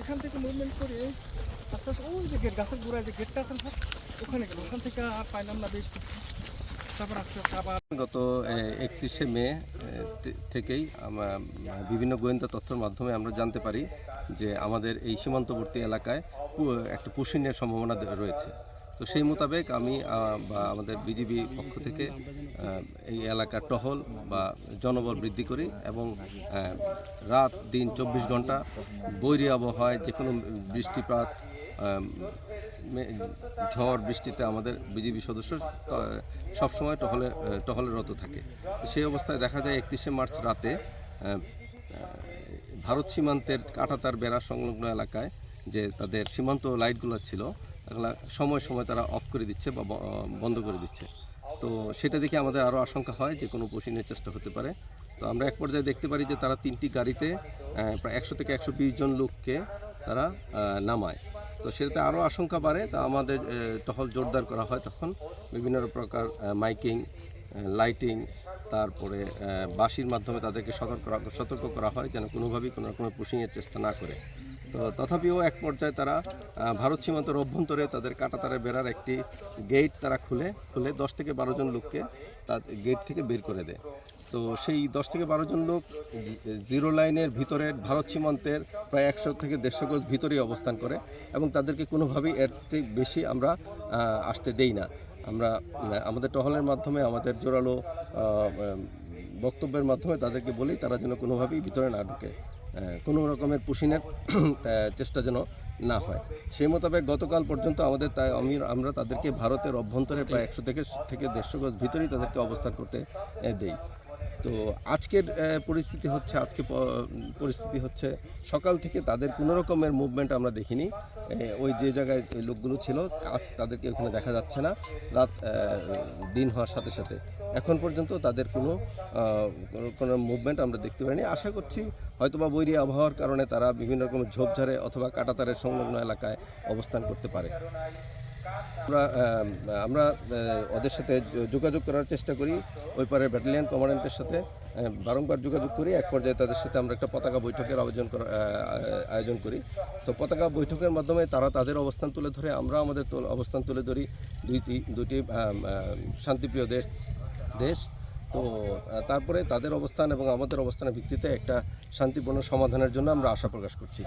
এখান থেকে মুভমেন্ট করে আস্তে আস্তে ওই যে গেট গাছের গোড়ায় যে গেটটা আছে না ওখানে গেল, ওখান থেকে আর পাইলাম না বেশ কিছু। তারপর আস্তে আস্তে আবার গত 31শে মে থেকেই বিভিন্ন গোয়েন্দা তথ্যের মাধ্যমে আমরা জানতে পারি যে আমাদের এই সীমান্তবর্তী এলাকায় একটা পুশিনের সম্ভাবনা রয়েছে। তো সেই মোতাবেক আমি বা আমাদের বিজিবি পক্ষ থেকে এই এলাকার টহল বা জনবল বৃদ্ধি করি এবং রাত দিন 24 ঘন্টা বৈরী আবহাওয়ায় যে কোনো বৃষ্টিপাত ঝড় বৃষ্টিতে আমাদের বিজিবি সদস্য সবসময় টহলেরত থাকে। সেই অবস্থায় দেখা যায় 31শে মার্চ রাতে ভারত সীমান্তের কাঁটাতার বেড়া সংলগ্ন এলাকায় যে তাদের সীমান্ত লাইটগুলো ছিল এগুলো সময় সময় তারা অফ করে দিচ্ছে বা বন্ধ করে দিচ্ছে। তো সেটা দেখে আমাদের আরও আশঙ্কা হয় যে কোনো পুশিনের চেষ্টা হতে পারে। তো আমরা এক পর্যায়ে দেখতে পারি যে তারা 3টি গাড়িতে প্রায় 100 থেকে 120 জন লোককে তারা নামায়। তো সেটাতে আরও আশঙ্কা বাড়ে। তা আমাদের টহল জোরদার করা হয়, তখন বিভিন্ন প্রকার মাইকিং, লাইটিং, তারপরে বাঁশির মাধ্যমে তাদেরকে সতর্ক করা হয় যেন কোনোভাবেই কোনো রকমের পুশিংয়ের চেষ্টা না করে। তো তথাপিও এক পর্যায়ে তারা ভারত সীমান্তের অভ্যন্তরে তাদের কাঁটাতারে বেড়ার একটি গেট তারা খুলে 10 থেকে 12 জন লোককে তার গেট থেকে বের করে দেয়। তো সেই 10 থেকে 12 জন লোক জিরো লাইনের ভিতরে ভারত সীমান্তের প্রায় 100 থেকে 150 গজ ভিতরেই অবস্থান করে এবং তাদেরকে কোনোভাবেই এর থেকে বেশি আমরা আসতে দেই না। আমরা আমাদের টহলের মাধ্যমে, আমাদের জোরালো বক্তব্যের মাধ্যমে তাদেরকে বলি তারা যেন কোনোভাবেই ভিতরে না ঢুকে, কোনো রকমের পুশিনের চেষ্টা যেন না হয়। সেই মোতাবেক গতকাল পর্যন্ত আমরা তাদেরকে ভারতের অভ্যন্তরে প্রায় 100 থেকে 150 গজ ভিতরেই তাদেরকে অবস্থান করতে দেই। তো আজকের পরিস্থিতি হচ্ছে সকাল থেকে তাদের কোনো রকমের মুভমেন্ট আমরা দেখিনি। ওই যে জায়গায় লোকগুলো ছিল আজ তাদেরকে ওখানে দেখা যাচ্ছে না। রাত দিন হওয়ার সাথে সাথে এখন পর্যন্ত তাদের কোনো মুভমেন্ট আমরা দেখতে পাইনি। আশা করছি হয়তোবা বৈরী আবহাওয়ার কারণে তারা বিভিন্ন রকমের ঝোপঝাড়ে অথবা কাঁটাতারের সংলগ্ন এলাকায় অবস্থান করতে পারে। আমরা ওদের সাথে যোগাযোগ করার চেষ্টা করি, ওই পারে ব্যাটালিয়ন কমান্ডেন্টের সাথে বারংবার যোগাযোগ করি। এক পর্যায়ে তাদের সাথে আমরা একটা পতাকা বৈঠকের আয়োজন করি। তো পতাকা বৈঠকের মাধ্যমে তারা তাদের অবস্থান তুলে ধরে, আমরা আমাদের অবস্থান তুলে ধরি। দুইটি শান্তিপ্রিয় দেশ। তো তারপরে তাদের অবস্থান এবং আমাদের অবস্থানের ভিত্তিতে একটা শান্তিপূর্ণ সমাধানের জন্য আমরা আশা প্রকাশ করছি।